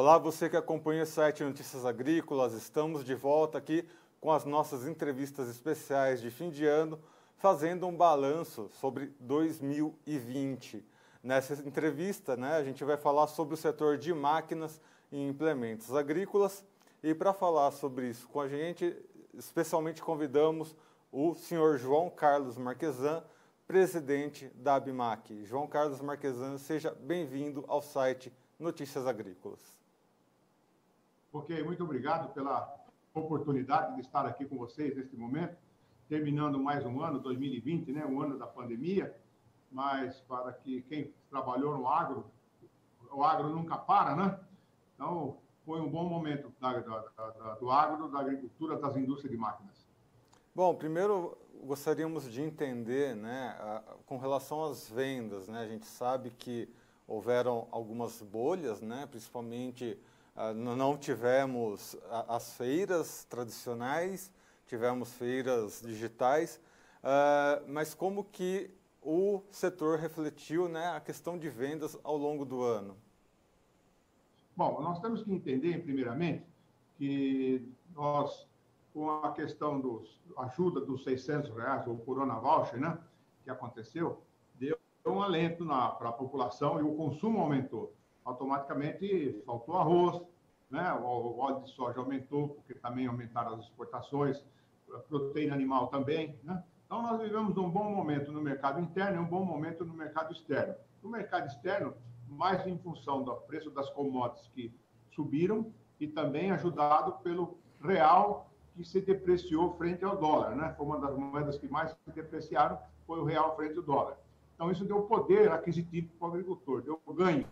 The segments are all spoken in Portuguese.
Olá, você que acompanha o site Notícias Agrícolas, estamos de volta aqui com as nossas entrevistas especiais de fim de ano, fazendo um balanço sobre 2020. Nessa entrevista, a gente vai falar sobre o setor de máquinas e implementos agrícolas, e para falar sobre isso com a gente, especialmente convidamos o senhor João Carlos Marquesan, presidente da ABMAQ. João Carlos Marquesan, seja bem-vindo ao site Notícias Agrícolas. Ok, muito obrigado pela oportunidade de estar aqui com vocês neste momento, terminando mais um ano, 2020, um ano da pandemia, mas para que quem trabalhou no agro, o agro nunca para, né? Então, foi um bom momento do agro, da agricultura, das indústrias de máquinas. Bom, primeiro gostaríamos de entender, com relação às vendas, a gente sabe que houveram algumas bolhas, principalmente não tivemos as feiras tradicionais, tivemos feiras digitais, mas como que o setor refletiu a questão de vendas ao longo do ano? Bom, nós temos que entender, primeiramente, que nós, com a questão da ajuda dos R$600, o Corona Voucher, que aconteceu, deu um alento para a população e o consumo aumentou. Automaticamente faltou arroz, o óleo de soja aumentou, porque também aumentaram as exportações, a proteína animal também. Então, nós vivemos um bom momento no mercado interno e um bom momento no mercado externo. No mercado externo, mais em função do preço das commodities que subiram e também ajudado pelo real que se depreciou frente ao dólar. Foi uma das moedas que mais se depreciaram, foi o real frente ao dólar. Então, isso deu poder aquisitivo para o agricultor, deu ganho.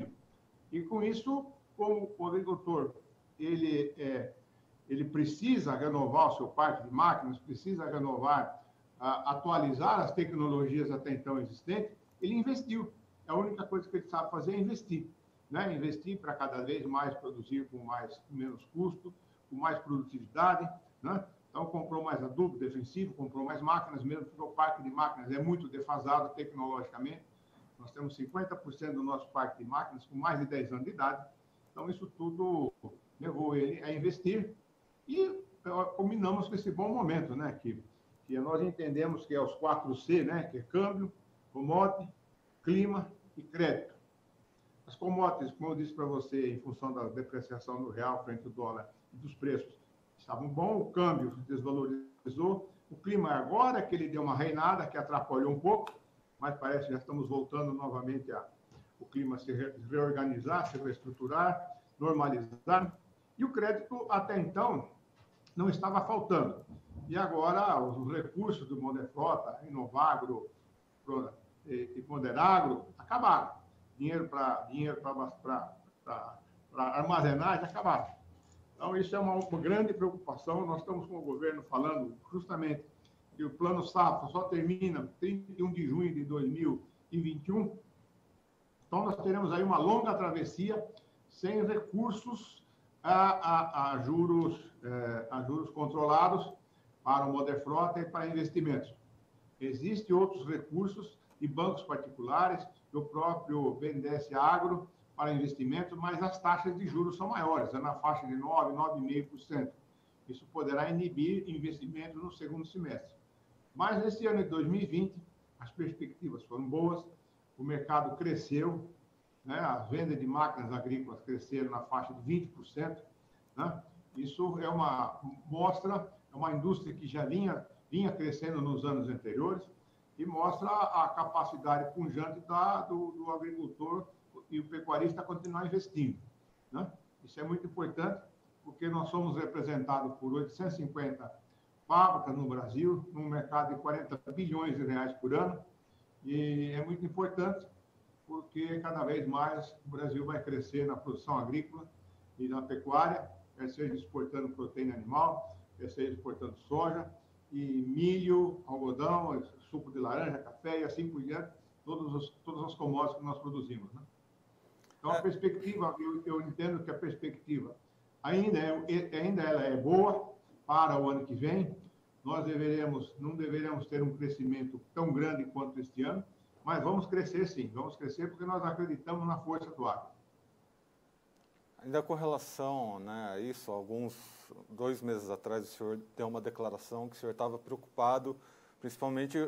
E com isso, como o agricultor ele precisa renovar o seu parque de máquinas, precisa renovar, atualizar as tecnologias até então existentes, ele investiu. A única coisa que ele sabe fazer é investir. Investir para cada vez mais produzir com menos custo, com mais produtividade. Então, comprou mais adubo defensivo, comprou mais máquinas, mesmo porque o parque de máquinas é muito defasado tecnologicamente. Nós temos 50% do nosso parque de máquinas com mais de 10 anos de idade. Então, isso tudo levou ele a investir e combinamos com esse bom momento, que nós entendemos que é os 4C, que é câmbio, commodity, clima e crédito. As commodities, como eu disse para você, em função da depreciação do real frente ao dólar e dos preços, estavam bons, o câmbio desvalorizou, o clima agora que ele deu uma reinada, que atrapalhou um pouco, mas parece que já estamos voltando novamente o clima se reorganizar, se reestruturar, normalizar. E o crédito, até então, não estava faltando. E agora, os recursos do Moderfrota, Inovagro e Moderagro acabaram. Dinheiro para armazenagem acabaram. Então, isso é uma grande preocupação. Nós estamos com o governo falando justamente que o Plano Safra só termina 31 de junho de 2021. Então, nós teremos aí uma longa travessia sem recursos a juros controlados para o Moderfrota e para investimentos. Existem outros recursos de bancos particulares, do próprio BNDES Agro para investimentos, mas as taxas de juros são maiores, na faixa de 9%, 9,5%. Isso poderá inibir investimentos no segundo semestre. Mas nesse ano de 2020, as perspectivas foram boas, o mercado cresceu, as vendas de máquinas agrícolas cresceram na faixa de 20%. Isso é uma indústria que já vinha crescendo nos anos anteriores e mostra a capacidade pujante do agricultor e o pecuarista continuar investindo. Isso é muito importante, porque nós somos representados por 850 fábricas no Brasil, num mercado de 40 bilhões de reais por ano, e é muito importante, porque cada vez mais o Brasil vai crescer na produção agrícola e na pecuária, quer seja exportando proteína animal, quer seja exportando soja, e milho, algodão, suco de laranja, café e assim por diante, todas as commodities que nós produzimos. Então, a perspectiva, eu entendo que a perspectiva ainda ela é boa para o ano que vem. Nós não deveremos ter um crescimento tão grande quanto este ano, mas vamos crescer sim, vamos crescer porque nós acreditamos na força do agro. Ainda com relação, né, a isso, 2 meses atrás o senhor deu uma declaração que o senhor estava preocupado principalmente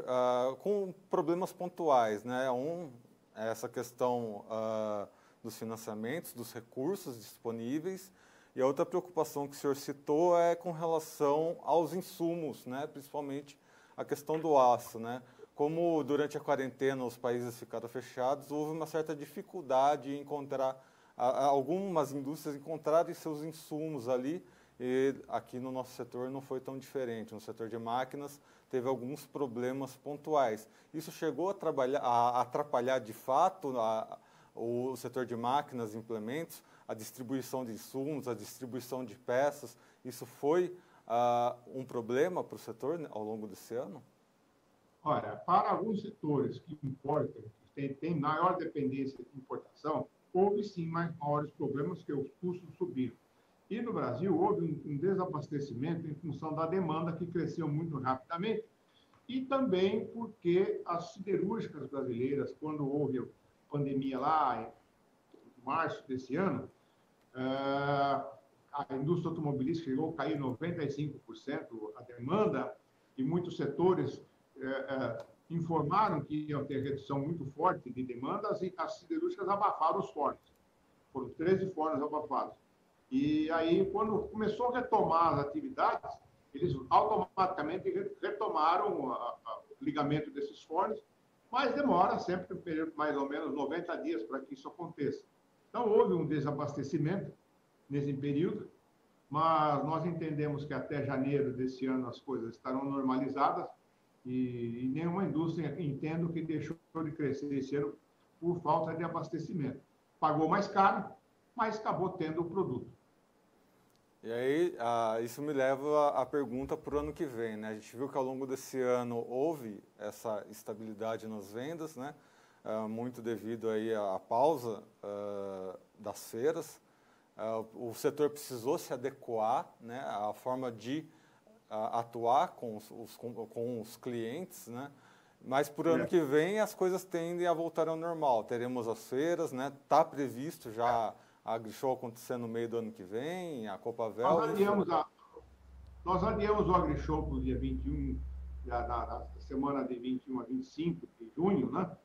com problemas pontuais, né? É essa questão dos financiamentos, dos recursos disponíveis, e a outra preocupação que o senhor citou é com relação aos insumos, né? Principalmente a questão do aço, né? Como durante a quarentena os países ficaram fechados, houve uma certa dificuldade em encontrar, algumas indústrias encontrarem seus insumos ali, e aqui no nosso setor não foi tão diferente. No setor de máquinas teve alguns problemas pontuais. Isso chegou a atrapalhar de fato o setor de máquinas e implementos, a distribuição de insumos, a distribuição de peças. Isso foi um problema para o setor, né, ao longo desse ano? Olha, para alguns setores que importam, que têm maior dependência de importação, houve sim maiores problemas, que os custos subiram. E no Brasil houve um desabastecimento em função da demanda, que cresceu muito rapidamente, e também porque as siderúrgicas brasileiras, quando houve a pandemia lá em março desse ano, a indústria automobilística chegou a cair 95% a demanda, e muitos setores informaram que iam ter redução muito forte de demandas, e as siderúrgicas abafaram os fornos. Foram 13 fornos abafados. E aí, quando começou a retomar as atividades, eles automaticamente retomaram o ligamento desses fornos, mas demora sempre mais ou menos 90 dias para que isso aconteça. Então, houve um desabastecimento nesse período, mas nós entendemos que até janeiro desse ano as coisas estarão normalizadas, e nenhuma indústria, entendo, que deixou de crescer esse ano por falta de abastecimento. Pagou mais caro, mas acabou tendo o produto. E aí, isso me leva à pergunta para o ano que vem, né? A gente viu que ao longo desse ano houve essa estabilidade nas vendas, né? Muito devido aí à pausa das feiras. O setor precisou se adequar, né, à forma de atuar com os clientes, né? Mas por ano que vem as coisas tendem a voltar ao normal. Teremos as feiras, né? Está previsto já a AgriShow acontecer no meio do ano que vem, a Copavel. Nós adiamos o AgriShow para o dia 21, na semana de 21 a 25 de junho, né?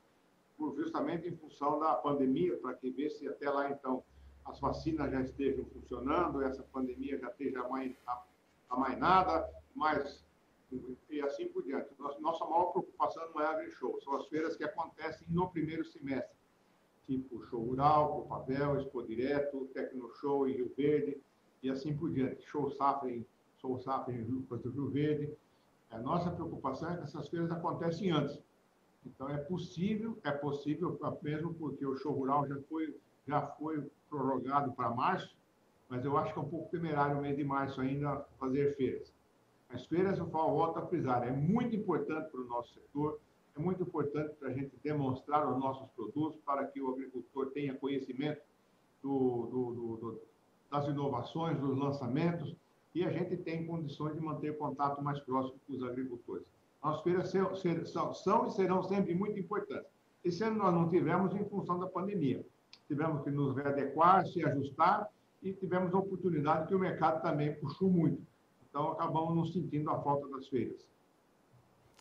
Justamente em função da pandemia, para que ver se até lá, então, as vacinas já estejam funcionando, essa pandemia já esteja amainada, e assim por diante. Nossa maior preocupação não é a AgriShow, são as feiras que acontecem no primeiro semestre, tipo Show Rural, Copavel, Expo Direto, Tecnoshow em Rio Verde, e assim por diante. Show Safra em Rio Verde. A nossa preocupação é que essas feiras acontecem antes. Então, é possível, mesmo porque o Show Rural já foi prorrogado para março, mas eu acho que é um pouco temerário o mês de março ainda fazer feiras. As feiras, eu volto a frisar, é muito importante para o nosso setor, é muito importante para a gente demonstrar os nossos produtos, para que o agricultor tenha conhecimento das inovações, dos lançamentos, e a gente tem condições de manter contato mais próximo com os agricultores. As feiras são e serão sempre muito importantes. Esse ano nós não tivemos em função da pandemia. Tivemos que nos readequar, se ajustar, e tivemos a oportunidade que o mercado também puxou muito. Então, acabamos nos sentindo a falta das feiras.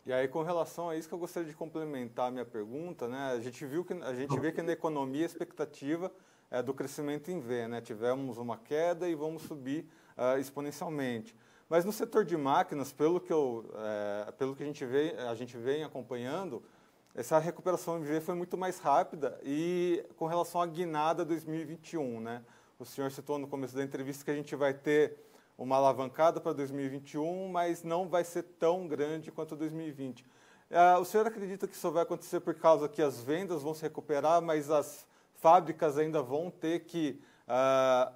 E aí, com relação a isso, que eu gostaria de complementar a minha pergunta, né? A gente vê que na economia a expectativa é do crescimento em V, né? Tivemos uma queda e vamos subir exponencialmente. Mas no setor de máquinas, pelo que a gente vem acompanhando, essa recuperação em V foi muito mais rápida, e com relação à guinada 2021, né? O senhor citou no começo da entrevista que a gente vai ter uma alavancada para 2021, mas não vai ser tão grande quanto 2020. O senhor acredita que isso vai acontecer por causa que as vendas vão se recuperar, mas as fábricas ainda vão ter que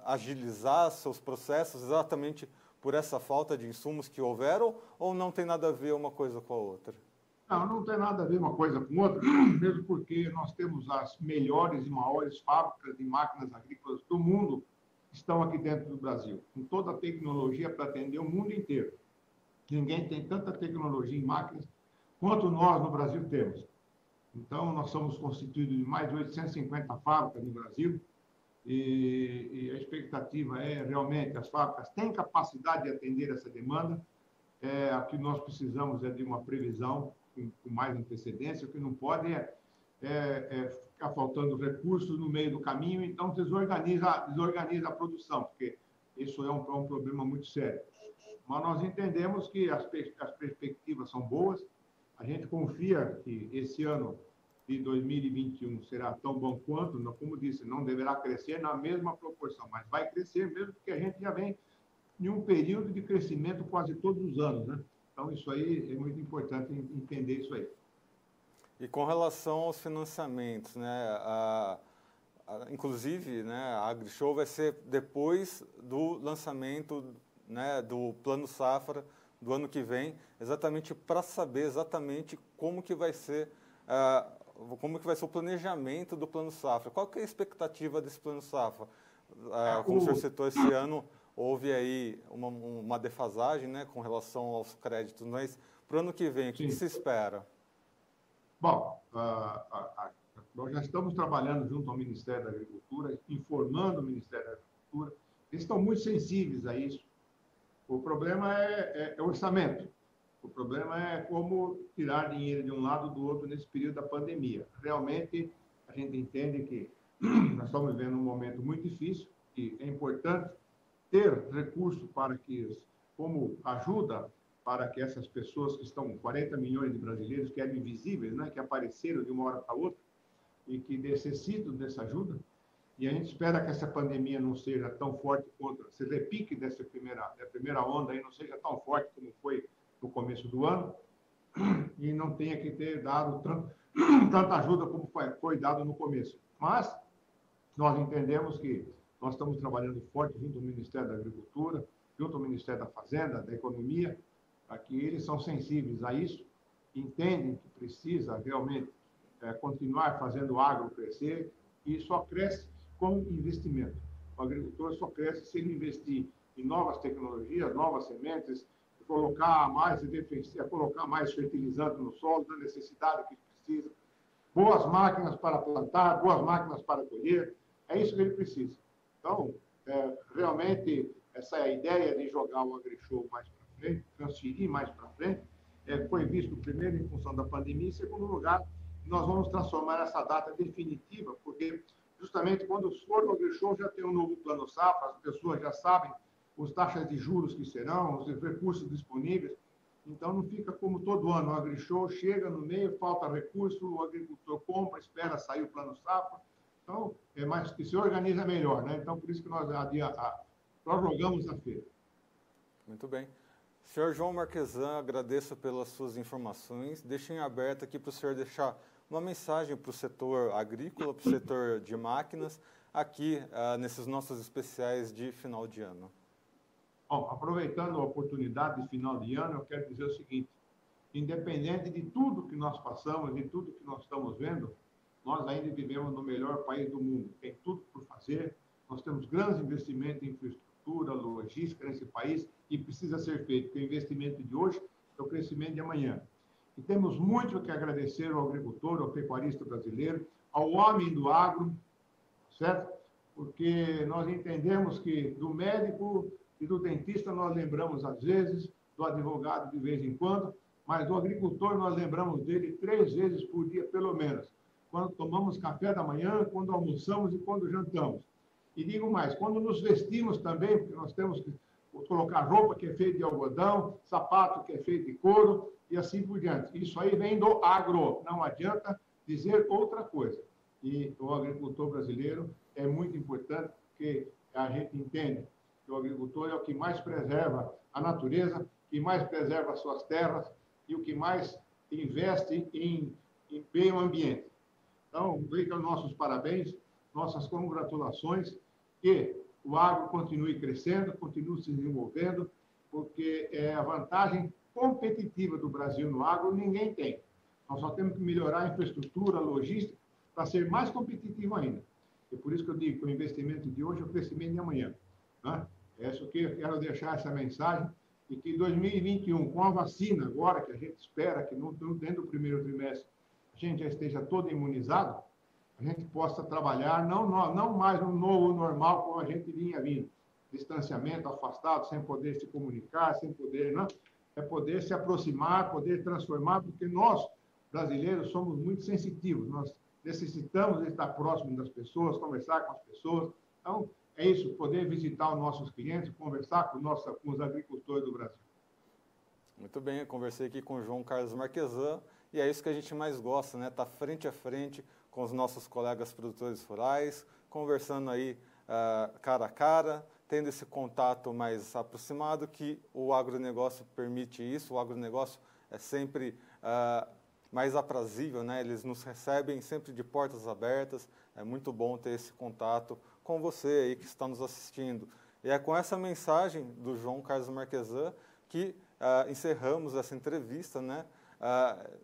agilizar seus processos exatamente por essa falta de insumos que houveram, ou não tem nada a ver uma coisa com a outra? Não tem nada a ver uma coisa com outra, mesmo porque nós temos as melhores e maiores fábricas de máquinas agrícolas do mundo, estão aqui dentro do Brasil, com toda a tecnologia para atender o mundo inteiro. Ninguém tem tanta tecnologia em máquinas quanto nós no Brasil temos. Então, nós somos constituídos de mais de 850 fábricas no Brasil, e a expectativa é realmente as fábricas têm capacidade de atender essa demanda. O que nós precisamos é de uma previsão com mais antecedência. O que não pode é ficar faltando recursos no meio do caminho, então desorganiza a produção, porque isso é um problema muito sério. Mas nós entendemos que as perspectivas são boas, a gente confia que esse ano de 2021 será tão bom quanto, como disse, não deverá crescer na mesma proporção, mas vai crescer mesmo, porque a gente já vem em um período de crescimento quase todos os anos, né? Então, isso aí é muito importante entender isso aí. E com relação aos financiamentos, né? Inclusive, né, a AgriShow vai ser depois do lançamento, né, do Plano Safra do ano que vem, exatamente para saber exatamente como que vai ser o planejamento do Plano Safra. Qual que é a expectativa desse Plano Safra? Como o senhor citou, esse ano houve aí uma defasagem, né, com relação aos créditos, mas para o ano que vem, o que se espera? Bom, nós já estamos trabalhando junto ao Ministério da Agricultura, informando o Ministério da Agricultura. Eles estão muito sensíveis a isso. O problema é orçamento. O problema é como tirar dinheiro de um lado ou do outro nesse período da pandemia. Realmente, a gente entende que nós estamos vivendo um momento muito difícil e é importante ter recurso para como ajuda para que essas pessoas que estão, 40 milhões de brasileiros que eram invisíveis, né, que apareceram de uma hora para outra e que necessitam dessa ajuda. E a gente espera que essa pandemia não seja tão forte quanto, esse repique dessa primeira onda aí não seja tão forte como foi no começo do ano e não tenha que ter dado tanta ajuda como foi dado no começo. Mas nós entendemos que nós estamos trabalhando forte junto ao Ministério da Agricultura, junto ao Ministério da Fazenda, da Economia, para que eles são sensíveis a isso, entendem que precisa realmente continuar fazendo o agro crescer e só cresce com investimento. O agricultor só cresce se ele investir em novas tecnologias, novas sementes, colocar mais fertilizante no solo, da necessidade que precisa, boas máquinas para plantar, boas máquinas para colher, é isso que ele precisa. Então, realmente, essa ideia de jogar o AgriShow mais para frente, transferir mais para frente, foi visto primeiro em função da pandemia, e em segundo lugar, nós vamos transformar essa data definitiva, porque justamente quando for o AgriShow já tem um novo Plano Safra, as pessoas já sabem as taxas de juros que serão, os recursos disponíveis, então não fica como todo ano, o AgriShow chega no meio, falta recurso, o agricultor compra, espera sair o Plano Safra, então é mais que se organiza melhor, né? Então por isso que nós prorrogamos a feira. Muito bem. Senhor João Marquesan, agradeço pelas suas informações. Deixo em aberto aqui para o senhor deixar uma mensagem para o setor agrícola, para o setor de máquinas, aqui nesses nossos especiais de final de ano. Bom, aproveitando a oportunidade de final de ano, eu quero dizer o seguinte: independente de tudo que nós passamos, de tudo que nós estamos vendo, nós ainda vivemos no melhor país do mundo. Tem tudo por fazer, nós temos grandes investimentos em infraestrutura, logística nesse país, e precisa ser feito, porque o investimento de hoje é o crescimento de amanhã. E temos muito que agradecer ao agricultor, ao pecuarista brasileiro, ao homem do agro, certo? Porque nós entendemos que do médico e do dentista nós lembramos às vezes, do advogado de vez em quando, mas do agricultor nós lembramos dele 3 vezes por dia, pelo menos. Quando tomamos café da manhã, quando almoçamos e quando jantamos. E digo mais, quando nos vestimos também, porque nós temos que colocar roupa que é feita de algodão, sapato que é feito de couro e assim por diante. Isso aí vem do agro, não adianta dizer outra coisa. E o agricultor brasileiro é muito importante, porque a gente entende que o agricultor é o que mais preserva a natureza, que mais preserva as suas terras e o que mais investe em meio ambiente. Então, fica nossos parabéns, nossas congratulações, que o agro continue crescendo, continue se desenvolvendo, porque a vantagem competitiva do Brasil no agro ninguém tem. Nós só temos que melhorar a infraestrutura, a logística, para ser mais competitivo ainda. E por isso que eu digo que o investimento de hoje é o crescimento de amanhã. Né? É isso que eu quero deixar essa mensagem, e que em 2021, com a vacina agora, que a gente espera que dentro do primeiro trimestre a gente já esteja todo imunizado, a gente possa trabalhar, não mais no novo normal como a gente vinha vindo. Distanciamento, afastado, sem poder se comunicar, sem poder, né? É poder se aproximar, poder transformar, porque nós, brasileiros, somos muito sensitivos, nós necessitamos estar próximo das pessoas, conversar com as pessoas. Então, é isso, poder visitar os nossos clientes, conversar com os agricultores do Brasil. Muito bem, eu conversei aqui com o João Carlos Marquesan e é isso que a gente mais gosta, né? Tá frente a frente com os nossos colegas produtores rurais, conversando aí cara a cara, tendo esse contato mais aproximado, que o agronegócio permite isso. O agronegócio é sempre mais aprazível, né? Eles nos recebem sempre de portas abertas. É muito bom ter esse contato com você aí que está nos assistindo. E é com essa mensagem do João Carlos Marquesan que encerramos essa entrevista, né,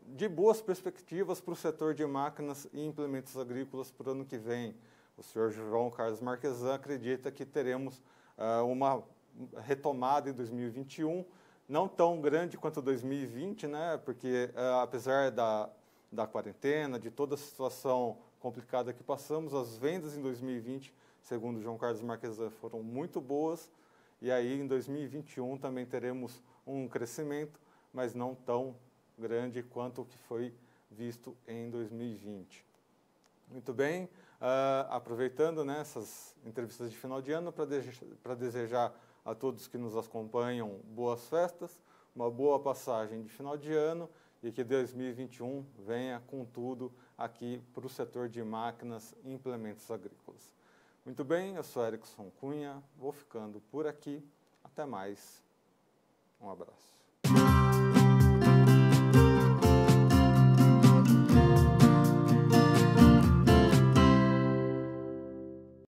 de boas perspectivas para o setor de máquinas e implementos agrícolas para o ano que vem. O senhor João Carlos Marquesan acredita que teremos uma retomada em 2021, não tão grande quanto 2020, né, porque apesar da quarentena, de toda a situação complicada que passamos, as vendas em 2020, segundo o João Carlos Marquesan, foram muito boas. E aí, em 2021, também teremos um crescimento, mas não tão grande quanto o que foi visto em 2020. Muito bem, aproveitando, né, essas entrevistas de final de ano para desejar a todos que nos acompanham boas festas, uma boa passagem de final de ano e que 2021 venha com tudo aqui para o setor de máquinas e implementos agrícolas. Muito bem, eu sou Erickson Cunha, vou ficando por aqui. Até mais. Um abraço.